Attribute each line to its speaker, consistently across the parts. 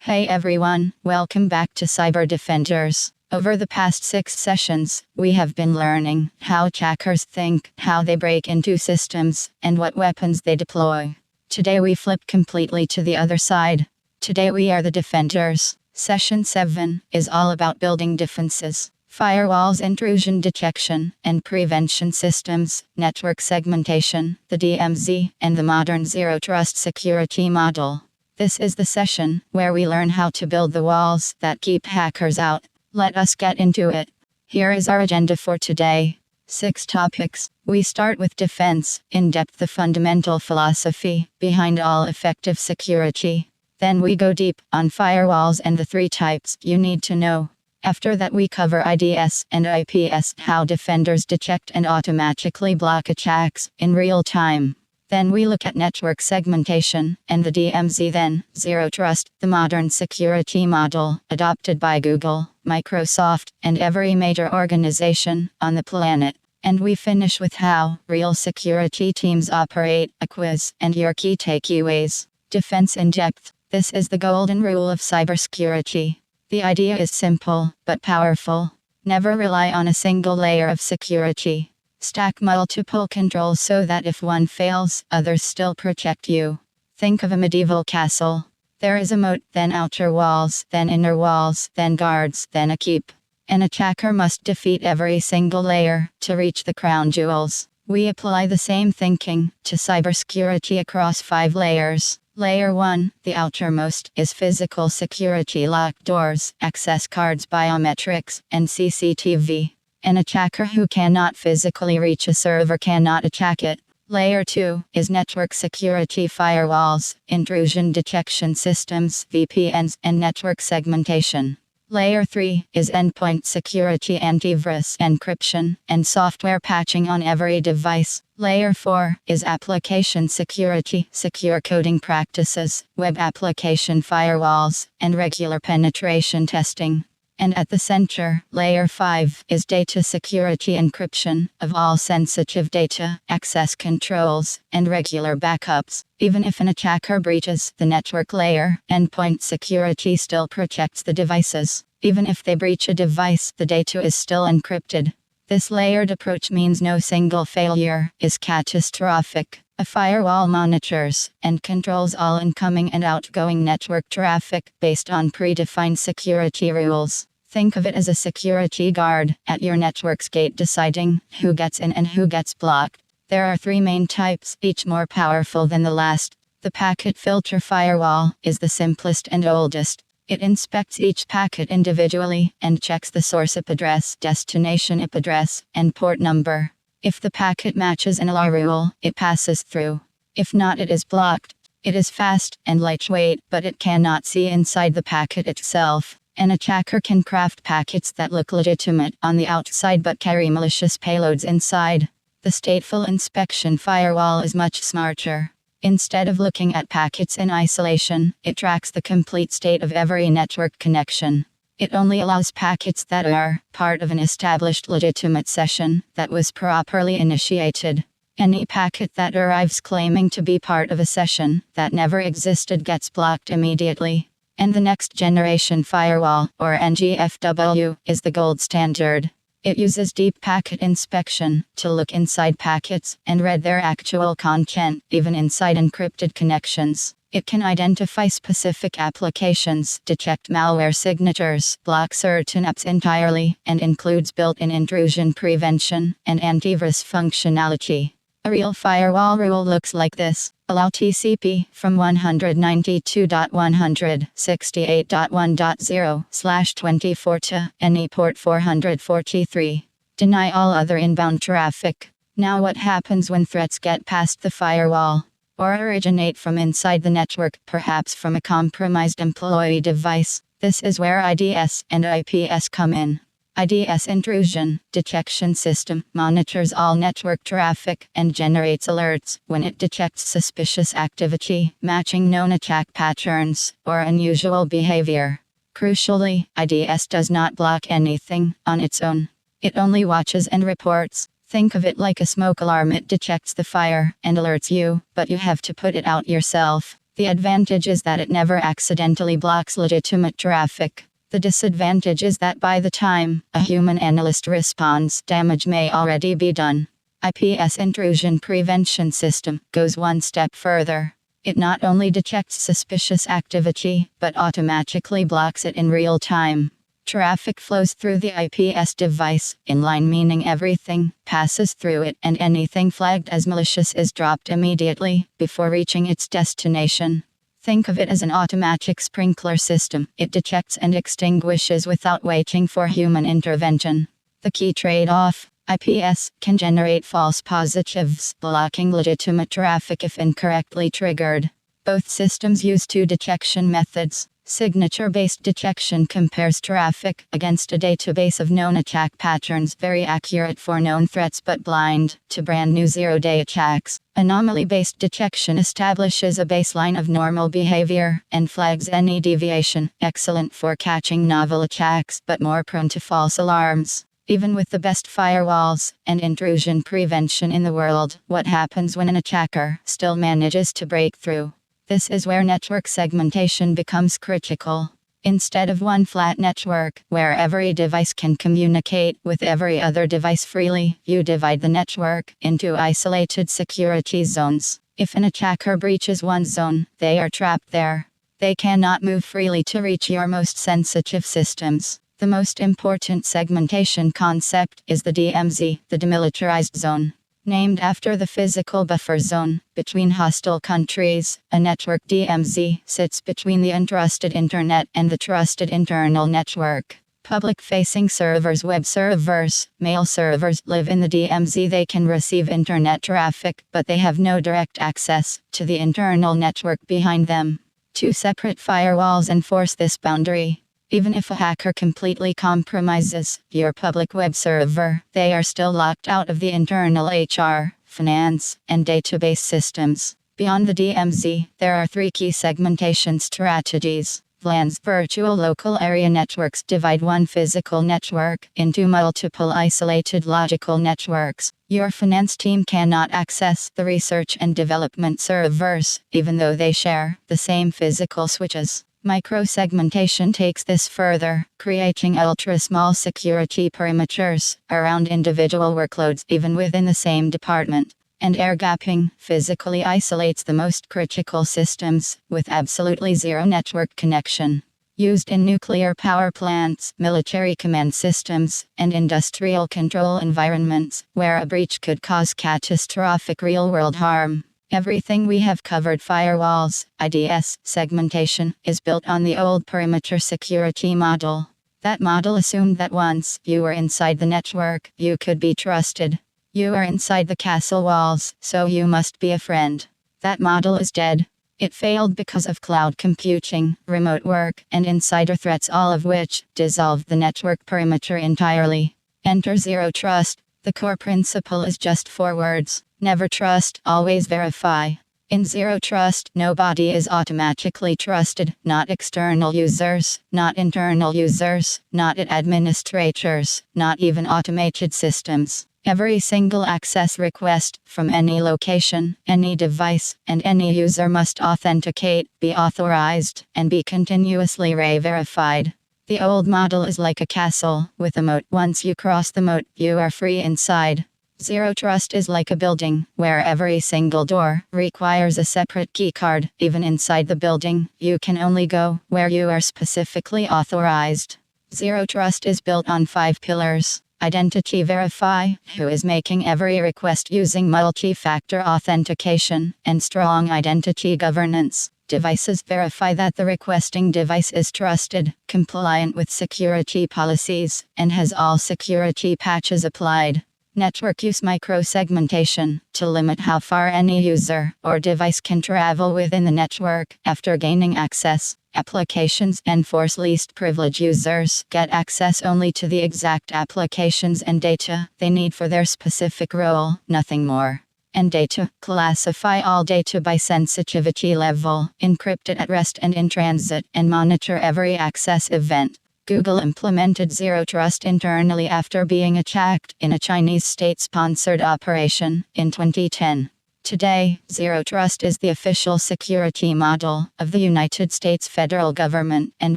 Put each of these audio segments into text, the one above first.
Speaker 1: Hey everyone, welcome back to Cyber Defenders. Over the past 6 sessions, we have been learning how attackers think, how they break into systems, and what weapons they deploy. Today we flip completely to the other side. Today we are the defenders. Session 7 is all about building defenses, firewalls, intrusion detection and prevention systems, network segmentation, the DMZ, and the modern zero trust security model. This is the session where we learn how to build the walls that keep hackers out. Let us get into it. Here is our agenda for today. 6 topics. We start with defense, in depth the fundamental philosophy behind all effective security. Then we go deep on firewalls and the 3 types you need to know. After that we cover IDS and IPS, how defenders detect and automatically block attacks in real time. Then we look at network segmentation and the DMZ, then zero trust, the modern security model adopted by Google, Microsoft, and every major organization on the planet. And we finish with how real security teams operate, a quiz, and your key takeaways. Defense in depth. This is the golden rule of cybersecurity. The idea is simple, but powerful. Never rely on a single layer of security. Stack multiple controls so that if one fails, others still protect you. Think of a medieval castle. There is a moat, then outer walls, then inner walls, then guards, then a keep. An attacker must defeat every single layer to reach the crown jewels. We apply the same thinking to cybersecurity across 5 layers. Layer 1, the outermost, is physical security: locked doors, access cards, biometrics, and CCTV. An attacker who cannot physically reach a server cannot attack it. Layer 2 is network security: firewalls, intrusion detection systems, VPNs, and network segmentation. Layer 3 is endpoint security: antivirus, encryption, and software patching on every device. Layer 4 is application security: secure coding practices, web application firewalls, and regular penetration testing. And at the center, Layer 5 is data security: encryption of all sensitive data, access controls, and regular backups. Even if an attacker breaches the network layer, endpoint security still protects the devices. Even if they breach a device, the data is still encrypted. This layered approach means no single failure is catastrophic. A firewall monitors and controls all incoming and outgoing network traffic based on predefined security rules. Think of it as a security guard at your network's gate, deciding who gets in and who gets blocked. There are 3 main types, each more powerful than the last. The packet filter firewall is the simplest and oldest. It inspects each packet individually and checks the source IP address, destination IP address, and port number. If the packet matches an allow rule, it passes through. If not, it is blocked. It is fast and lightweight, but it cannot see inside the packet itself. An attacker can craft packets that look legitimate on the outside but carry malicious payloads inside. The stateful inspection firewall is much smarter. Instead of looking at packets in isolation, it tracks the complete state of every network connection. It only allows packets that are part of an established legitimate session that was properly initiated. Any packet that arrives claiming to be part of a session that never existed gets blocked immediately. And the next generation firewall, or NGFW, is the gold standard. It uses deep packet inspection to look inside packets and read their actual content, even inside encrypted connections. It can identify specific applications, detect malware signatures, block certain apps entirely, and includes built-in intrusion prevention and antivirus functionality. A real firewall rule looks like this. Allow TCP from 192.168.1.0/24 to any port 443. Deny all other inbound traffic. Now what happens when threats get past the firewall? Or originate from inside the network, perhaps from a compromised employee device? This is where IDS and IPS come in. IDS intrusion detection system monitors all network traffic and generates alerts when it detects suspicious activity, matching known attack patterns, or unusual behavior. Crucially, IDS does not block anything on its own. It only watches and reports. Think of it like a smoke alarm. It detects the fire and alerts you, but you have to put it out yourself. The advantage is that it never accidentally blocks legitimate traffic. The disadvantage is that by the time a human analyst responds, damage may already be done. IPS intrusion prevention system goes one step further. It not only detects suspicious activity, but automatically blocks it in real time. Traffic flows through the IPS device, inline meaning everything passes through it, and anything flagged as malicious is dropped immediately before reaching its destination. Think of it as an automatic sprinkler system. It detects and extinguishes without waiting for human intervention. The key trade-off: IPS can generate false positives, blocking legitimate traffic if incorrectly triggered. Both systems use two detection methods. Signature-based detection compares traffic against a database of known attack patterns, very accurate for known threats but blind to brand new zero-day attacks. Anomaly-based detection establishes a baseline of normal behavior and flags any deviation, excellent for catching novel attacks but more prone to false alarms. Even with the best firewalls and intrusion prevention in the world, what happens when an attacker still manages to break through? This is where network segmentation becomes critical. Instead of one flat network, where every device can communicate with every other device freely, you divide the network into isolated security zones. If an attacker breaches one zone, they are trapped there. They cannot move freely to reach your most sensitive systems. The most important segmentation concept is the DMZ, the demilitarized zone. Named after the physical buffer zone between hostile countries, a network DMZ sits between the untrusted internet and the trusted internal network. Public-facing servers, web servers, mail servers live in the DMZ. They can receive internet traffic, but they have no direct access to the internal network behind them. Two separate firewalls enforce this boundary. Even if a hacker completely compromises your public web server, they are still locked out of the internal HR, finance, and database systems. Beyond the DMZ, there are three key segmentation strategies. VLANs, virtual local area networks, divide one physical network into multiple isolated logical networks. Your finance team cannot access the research and development servers, even though they share the same physical switches. Microsegmentation takes this further, creating ultra-small security perimeters around individual workloads even within the same department. And air gapping physically isolates the most critical systems, with absolutely zero network connection. Used in nuclear power plants, military command systems, and industrial control environments, where a breach could cause catastrophic real-world harm. Everything we have covered, firewalls, IDS, segmentation, is built on the old perimeter security model. That model assumed that once you were inside the network, you could be trusted. You are inside the castle walls, so you must be a friend. That model is dead. It failed because of cloud computing, remote work, and insider threats, all of which dissolved the network perimeter entirely. Enter zero trust. The core principle is just 4 words. Never trust, always verify. In zero trust, nobody is automatically trusted, not external users, not internal users, not administrators, not even automated systems. Every single access request from any location, any device, and any user must authenticate, be authorized, and be continuously re-verified. The old model is like a castle with a moat. Once you cross the moat, you are free inside. Zero trust is like a building, where every single door requires a separate keycard. Even inside the building, you can only go where you are specifically authorized. Zero trust is built on 5 pillars. Identity verify, who is making every request using multi-factor authentication and strong identity governance. Devices verify that the requesting device is trusted, compliant with security policies, and has all security patches applied. Network use microsegmentation to limit how far any user or device can travel within the network after gaining access. Applications enforce least privilege. Users get access only to the exact applications and data they need for their specific role, nothing more. And data classify all data by sensitivity level, encrypt it at rest and in transit, and monitor every access event. Google implemented zero trust internally after being attacked in a Chinese state-sponsored operation in 2010. Today, Zero Trust is the official security model of the United States federal government and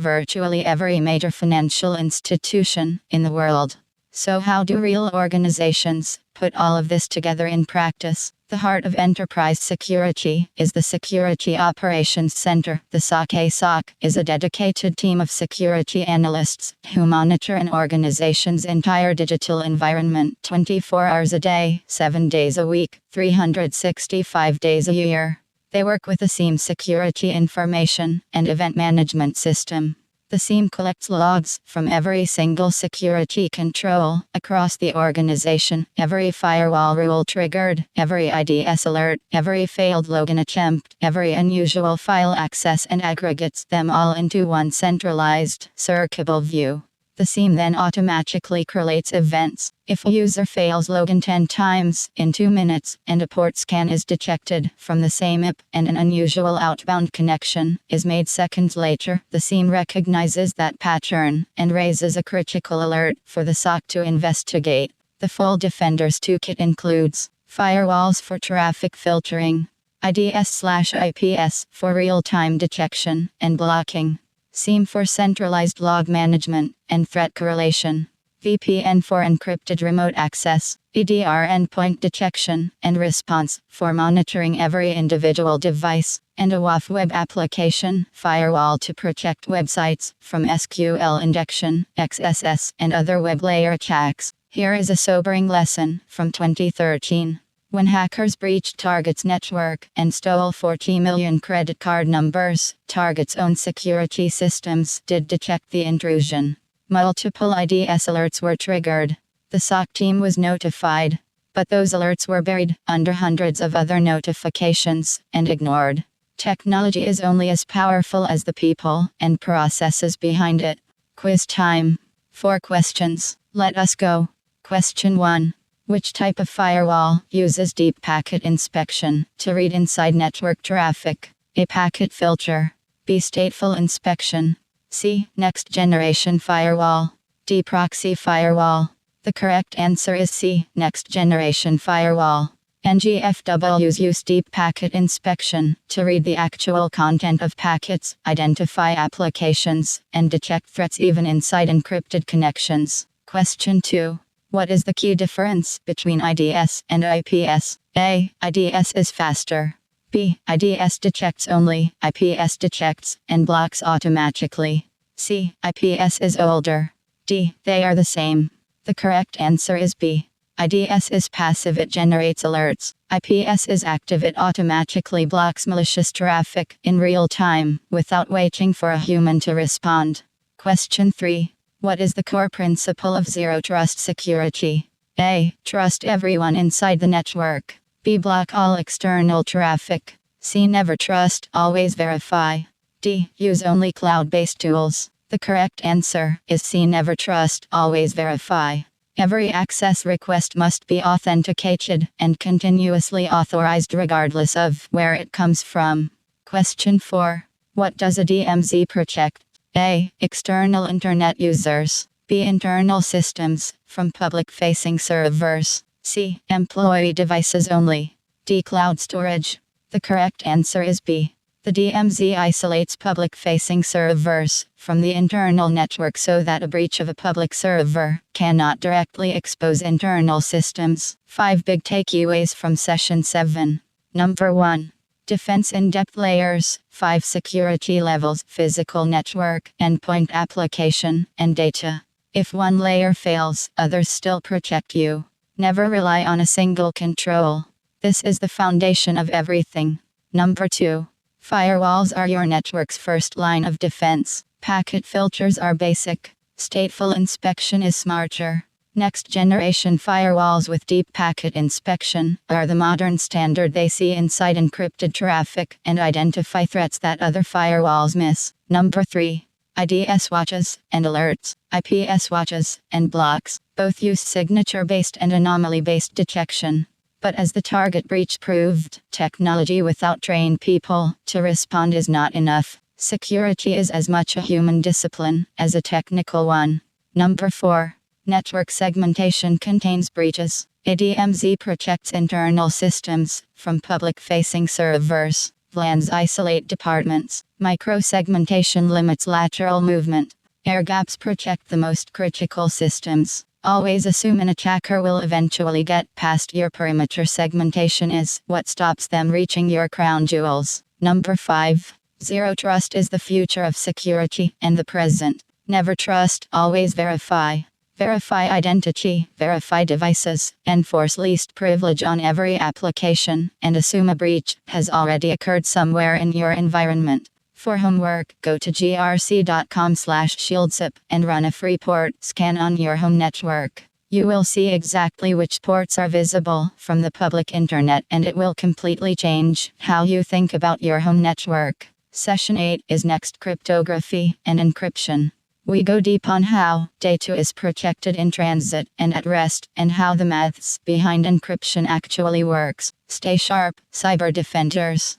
Speaker 1: virtually every major financial institution in the world. So how do real organizations put all of this together in practice? The heart of enterprise security is the Security Operations Center. The SOC. A SOC is a dedicated team of security analysts who monitor an organization's entire digital environment 24 hours a day, 7 days a week, 365 days a year. They work with the SIEM security information and event management system. The SIEM collects logs from every single security control across the organization, every firewall rule triggered, every IDS alert, every failed login attempt, every unusual file access, and aggregates them all into one centralized, searchable view. The SIEM then automatically correlates events. If a user fails login 10 times in 2 minutes and a port scan is detected from the same IP and an unusual outbound connection is made seconds later, the SIEM recognizes that pattern and raises a critical alert for the SOC to investigate. The full Defender's toolkit includes firewalls for traffic filtering, IDS/IPS for real-time detection and blocking, SIEM for centralized log management and threat correlation, VPN for encrypted remote access, EDR endpoint detection and response for monitoring every individual device, and a WAF web application firewall to protect websites from SQL injection, XSS, and other web layer attacks. Here is a sobering lesson from 2013. When hackers breached Target's network and stole 40 million credit card numbers, Target's own security systems did detect the intrusion. Multiple IDS alerts were triggered. The SOC team was notified, but those alerts were buried under hundreds of other notifications and ignored. Technology is only as powerful as the people and processes behind it. Quiz time. 4 questions. Let us go. Question 1. Which type of firewall uses deep packet inspection to read inside network traffic? A. Packet filter. B. Stateful inspection. C. Next generation firewall. D. Proxy firewall. The correct answer is C. Next generation firewall. NGFWs use deep packet inspection to read the actual content of packets, identify applications, and detect threats even inside encrypted connections. Question 2. What is the key difference between IDS and IPS? A. IDS is faster. B. IDS detects only, IPS detects and blocks automatically. C. IPS is older. D. They are the same. The correct answer is B. IDS is passive, it generates alerts. IPS is active, it automatically blocks malicious traffic in real time without waiting for a human to respond. Question 3. What is the core principle of zero trust security? A. Trust everyone inside the network. B. Block all external traffic. C. Never trust, always verify. D. Use only cloud-based tools. The correct answer is C. Never trust, always verify. Every access request must be authenticated and continuously authorized regardless of where it comes from. Question 4. What does a DMZ protect? A. External internet users. B. Internal systems from public-facing servers. C. Employee devices only. D. Cloud storage. The correct answer is B. The DMZ isolates public-facing servers from the internal network so that a breach of a public server cannot directly expose internal systems. 5 big takeaways from Session 7. Number 1. Defense in-depth layers, 5 security levels, physical network, endpoint application, and data. If one layer fails, others still protect you. Never rely on a single control. This is the foundation of everything. Number 2. Firewalls are your network's first line of defense. Packet filters are basic. Stateful inspection is smarter. Next generation firewalls with deep packet inspection are the modern standard. They see inside encrypted traffic and identify threats that other firewalls miss. Number 3. IDS watches and alerts. IPS watches and blocks. Both use signature-based and anomaly-based detection. But as the Target breach proved, technology without trained people to respond is not enough. Security is as much a human discipline as a technical one. Number 4. Network segmentation contains breaches. A DMZ protects internal systems from public-facing servers. VLANs isolate departments. Microsegmentation limits lateral movement. Air gaps protect the most critical systems. Always assume an attacker will eventually get past your perimeter. Segmentation is what stops them reaching your crown jewels. Number 5. Zero trust is the future of security and the present. Never trust, always verify. Verify identity, verify devices, enforce least privilege on every application, and assume a breach has already occurred somewhere in your environment. For homework, go to grc.com/shieldsip and run a free port scan on your home network. You will see exactly which ports are visible from the public internet, and it will completely change how you think about your home network. Session 8 is next: cryptography and encryption. We go deep on how data is protected in transit and at rest, and how the maths behind encryption actually works. Stay sharp, cyber defenders.